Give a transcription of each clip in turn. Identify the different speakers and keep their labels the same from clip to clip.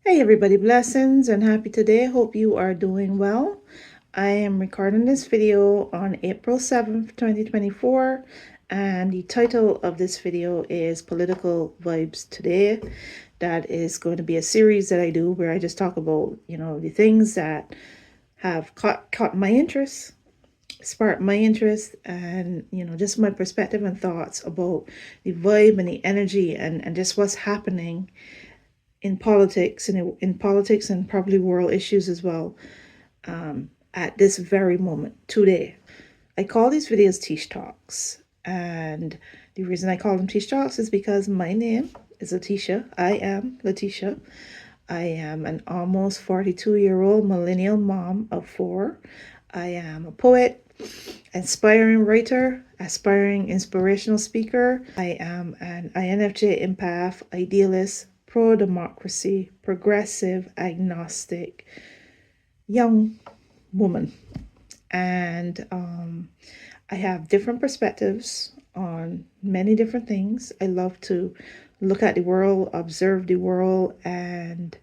Speaker 1: Hey everybody, blessings and happy today. Hope you are doing well. I am recording this video on April 7th, 2024, and the title of this video is Political Vibes Today. That is going to be a series that I do where I just talk about, the things that have caught my interest, sparked my interest, and, just my perspective and thoughts about the vibe and the energy and just what's happening in politics and in politics and probably world issues as well, at this very moment today. I call these videos Tish Talks, and the reason I call them Tish Talks is because my name is Letitia. I am Letitia. I am an almost 42-year-old millennial mom of four. I am a poet, aspiring writer, aspiring inspirational speaker. I am an INFJ empath, idealist, pro-democracy, progressive, agnostic, young woman. And I have different perspectives on many different things. I love to look at the world, observe the world, and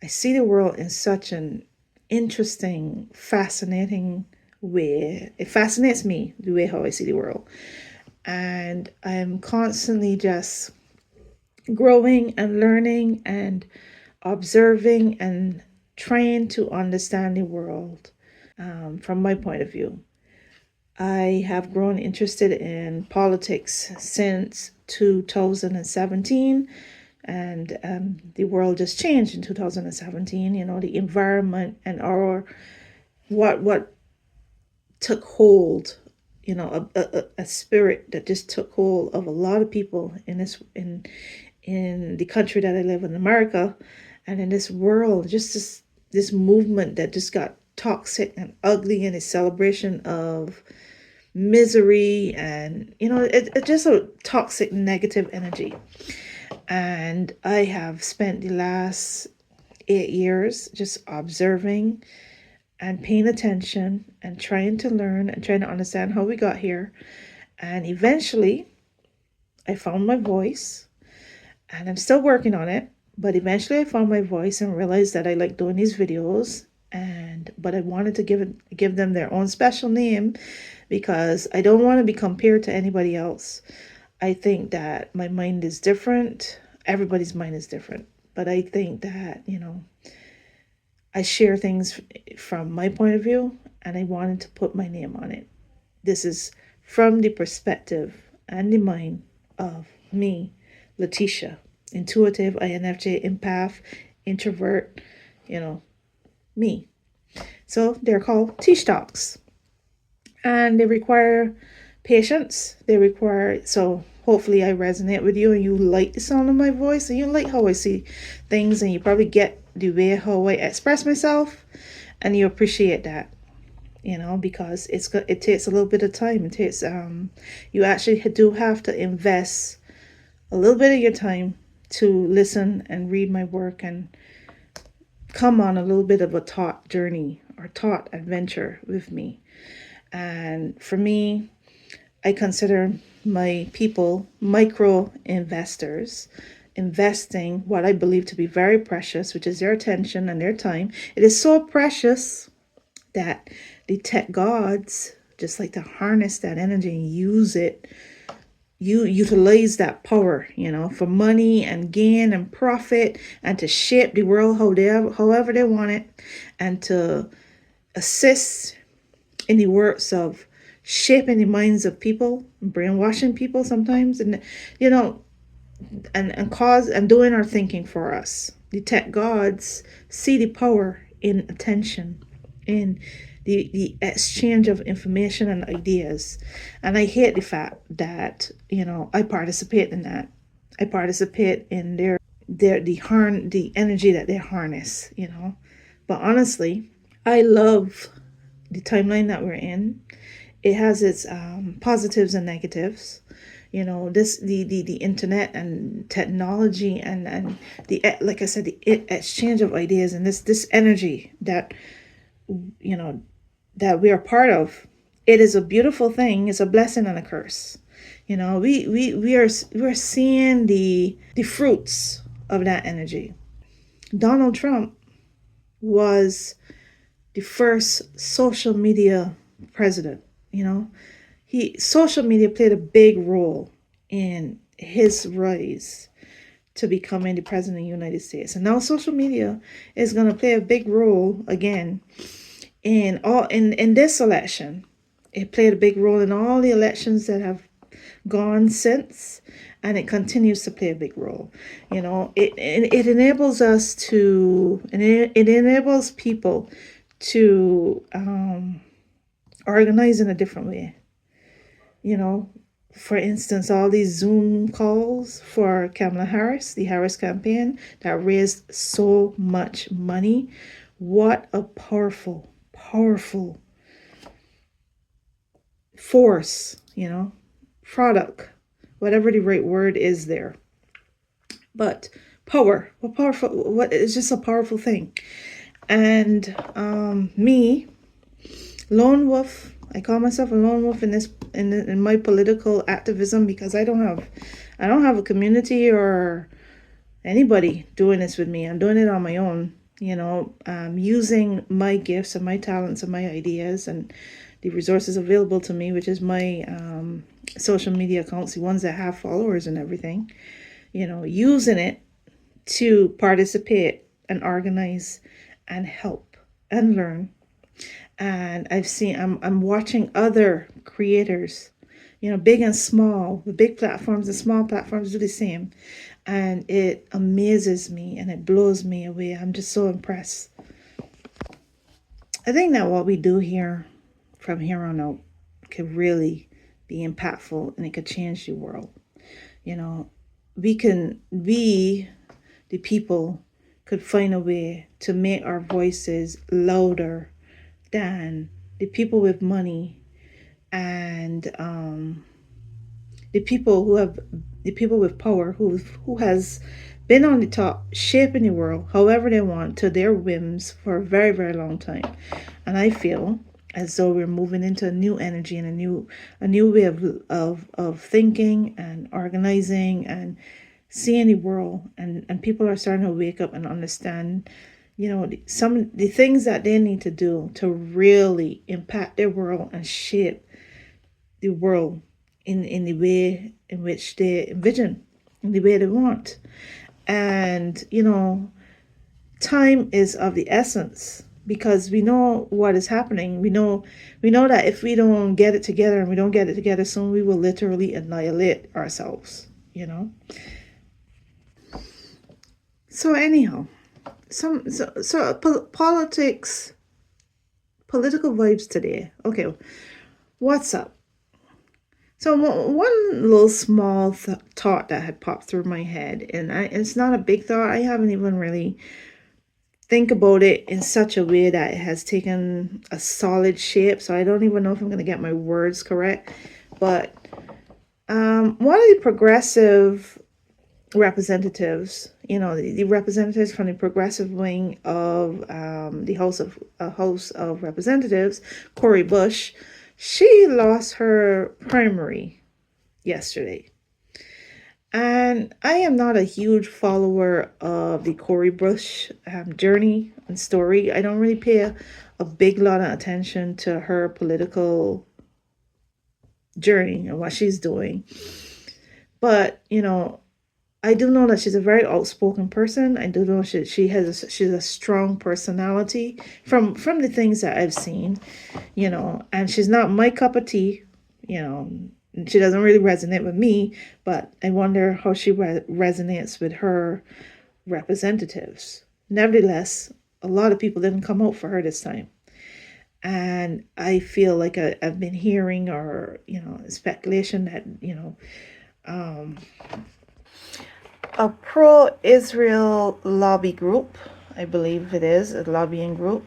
Speaker 1: I see the world in such an interesting, fascinating way. It fascinates me the way how I see the world. And I'm constantly just growing and learning and observing and trying to understand the world from my point of view. I have grown interested in politics since 2017, and the world just changed in 2017. The environment and our what took hold, a spirit that just took hold of a lot of people in the country that I live in, America, and in this world, just this movement that just got toxic and ugly in its celebration of misery, and it's just a toxic negative energy. And I have spent the last 8 years just observing and paying attention and trying to learn and trying to understand how we got here. And eventually I found my voice, and I'm still working on it, but eventually I found my voice and realized that I like doing these videos, but I wanted to give them their own special name because I don't want to be compared to anybody else. I think that my mind is different. Everybody's mind is different. But I think that, I share things from my point of view, and I wanted to put my name on it. This is from the perspective and the mind of me, Letitia, intuitive, INFJ, empath, introvert, me. So they're called Tish Talks. And they require patience. So hopefully I resonate with you and you like the sound of my voice and you like how I see things, and you probably get the way how I express myself, and you appreciate that, because it takes a little bit of time. It takes you actually do have to invest a little bit of your time to listen and read my work and come on a little bit of a thought journey or thought adventure with me. And for me, I consider my people micro investors, investing what I believe to be very precious, which is their attention and their time. It is so precious that the tech gods just like to harness that energy and use it. You utilize that power, for money and gain and profit, and to shape the world however they want it, and to assist in the works of shaping the minds of people, brainwashing people sometimes, and and doing our thinking for us. The tech gods see the power in attention, in the exchange of information and ideas. And I hate the fact that, I participate in that. I participate in the energy that they harness, But honestly, I love the timeline that we're in. It has its positives and negatives. The internet and technology and the, like I said, the exchange of ideas and this energy that that we are part of. It is a beautiful thing. It's a blessing and a curse. We're seeing the fruits of that energy. Donald Trump was the first social media president. You know, social media played a big role in his rise to becoming the president of the United States. And now social media is going to play a big role again in this election. It played a big role in all the elections that have gone since, and it continues to play a big role. You know, it enables us to, and it enables people to organize in a different way. You know, for instance, all these Zoom calls for Kamala Harris, the Harris campaign, that raised so much money. What a powerful, powerful force, you know, product, whatever the right word is there. But power, what powerful, what is just a powerful thing. And me, lone wolf, I call myself a lone wolf in this in my political activism, because I don't have a community or anybody doing this with me. I'm doing it on my own, you know, using my gifts and my talents and my ideas and the resources available to me, which is my social media accounts, the ones that have followers and everything, you know, using it to participate and organize and help and learn. And I'm watching other creators, you know, big and small, the big platforms and small platforms do the same. And it amazes me and it blows me away. I'm just so impressed. I think that what we do here from here on out could really be impactful, and it could change the world. You know, we, the people, could find a way to make our voices louder than the people with money and the people with power who has been on the top, shaping the world however they want to their whims for a very, very long time. And I feel as though we're moving into a new energy and a new way of thinking and organizing and seeing the world, and people are starting to wake up and understand, you know, the things that they need to do to really impact their world and shape the world in the way in which they envision, in the way they want. And, you know, time is of the essence, because we know what is happening. We know that if we don't get it together, and we don't get it together soon, we will literally annihilate ourselves, you know. So anyhow, politics, political vibes today. Okay, what's up? So one little small thought that had popped through my head, and it's not a big thought. I haven't even really think about it in such a way that it has taken a solid shape. So I don't even know if I'm going to get my words correct. But one of the progressive representatives, you know, the representatives from the progressive wing of the House of Representatives, Cori Bush, she lost her primary yesterday. And I am not a huge follower of the Cori Bush journey and story. I don't really pay a big lot of attention to her political journey and what she's doing. But, you know, I do know that she's a very outspoken person. I do know she's a strong personality from the things that I've seen, you know, and she's not my cup of tea, you know. She doesn't really resonate with me, but I wonder how she resonates with her representatives. Nevertheless, a lot of people didn't come out for her this time. And I feel like I've been hearing, or, you know, speculation that, you know, a pro-Israel lobby group, I believe it is, a lobbying group,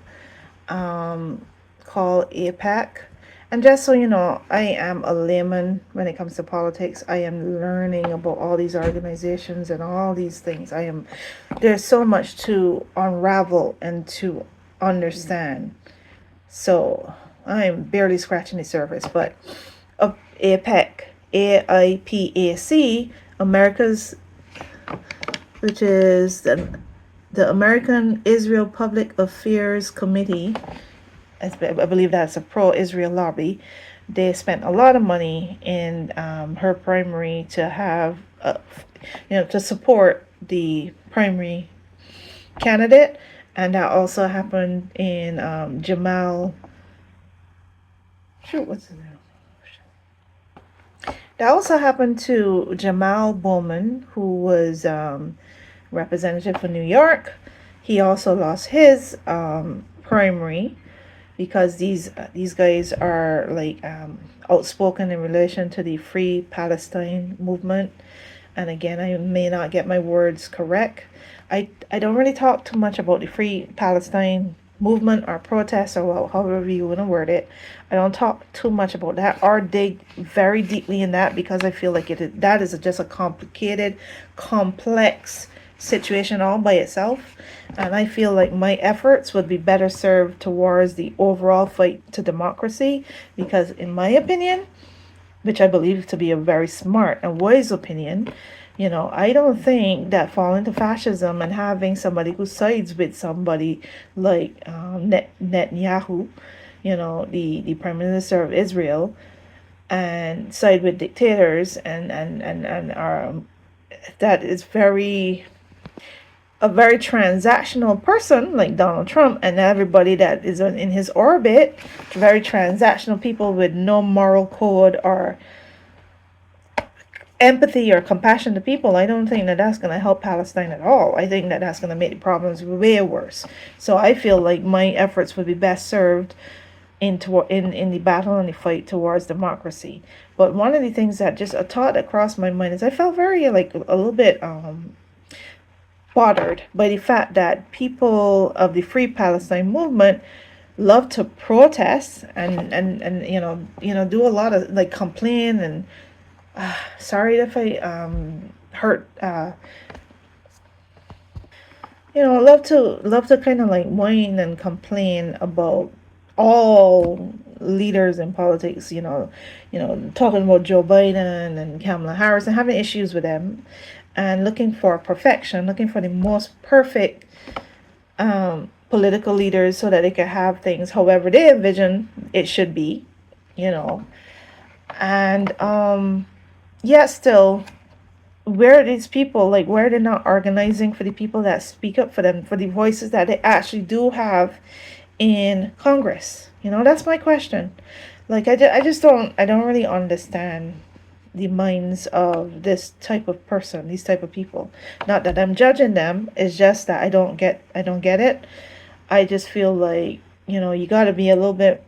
Speaker 1: called AIPAC. And just so you know, I am a layman when it comes to politics. I am learning about all these organizations and all these things. There's so much to unravel and to understand. So I'm barely scratching the surface. But AIPAC, AIPAC, which is the the American Israel Public Affairs Committee, I believe that's a pro-Israel lobby, they spent a lot of money in her primary to have, to support the primary candidate. And that also happened in Jamal. Shoot, what's his name? That also happened to Jamal Bowman, who was representative for New York. He also lost his primary because these guys are like outspoken in relation to the Free Palestine movement. And again, I may not get my words correct. I don't really talk too much about the Free Palestine movement or protest or however you want to word it. I don't talk too much about that or dig very deeply in that because I feel like that is just a complicated, complex situation all by itself. And I feel like my efforts would be better served towards the overall fight to democracy because, in my opinion, which I believe to be a very smart and wise opinion, I don't think that falling to fascism and having somebody who sides with somebody like Netanyahu, the Prime Minister of Israel, and side with dictators and that is a very transactional person like Donald Trump and everybody that is in his orbit, very transactional people with no moral code or empathy or compassion to people. I don't think that that's going to help Palestine at all. I think that that's going to make the problems way worse. So I feel like my efforts would be best served in the battle and the fight towards democracy. But one of the things that just a thought that crossed my mind is I felt very like a little bit bothered by the fact that people of the Free Palestine movement love to protest and do a lot of like complain and sorry if I hurt love to kind of like whine and complain about all leaders in politics, talking about Joe Biden and Kamala Harris and having issues with them and looking for perfection, looking for the most perfect political leaders so that they can have things however they envision it should be, and yet still, where are these people? Like, where are they not organizing for the people that speak up for them, for the voices that they actually do have in Congress? That's my question. Like, I don't really understand the minds of this type of person, these type of people. Not that I'm judging them, it's just that I don't get it. I just feel like, you got to be a little bit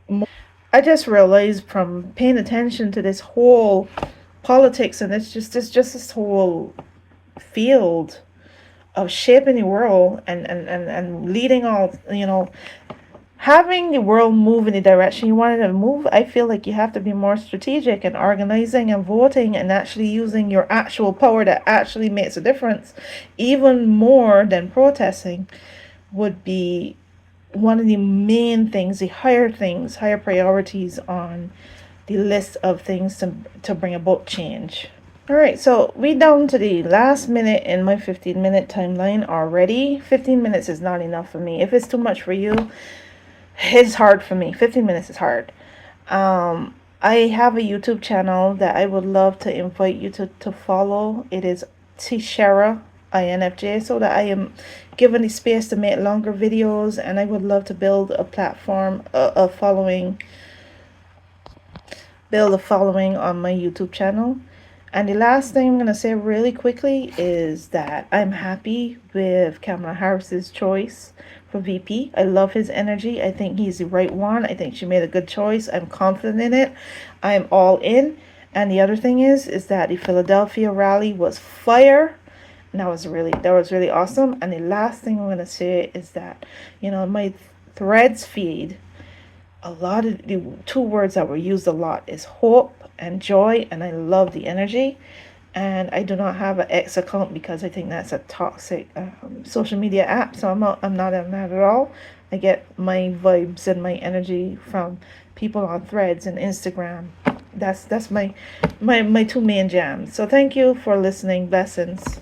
Speaker 1: more. I just realized from paying attention to this whole politics and it's just this whole field of shaping the world and leading all, having the world move in the direction you want it to move. I feel like you have to be more strategic and organizing and voting and actually using your actual power that actually makes a difference, even more than protesting would be one of the main things, the higher priorities on the list of things to bring about change. All right, so we down to the last minute in my 15-minute timeline already. 15 minutes is not enough for me. If it's too much for you, it's hard for me. 15 minutes is hard. I have a YouTube channel that I would love to invite you to follow. It is Tishera INFJ, so that I am given the space to make longer videos, and I would love to build a platform, a following on my YouTube channel. And the last thing I'm going to say really quickly is that I'm happy with Kamala Harris's choice for VP. I love his energy. I think he's the right one. I think she made a good choice. I'm confident in it. I'm all in. And the other thing is that the Philadelphia rally was fire. And that was really awesome. And the last thing I'm going to say is that, my Threads feed, a lot of the two words that were used a lot is hope and joy, and I love the energy. And I do not have an X account because I think that's a toxic social media app, so I'm not on that at all. I get my vibes and my energy from people on Threads and Instagram. That's my two main jams. So thank you for listening. Blessings.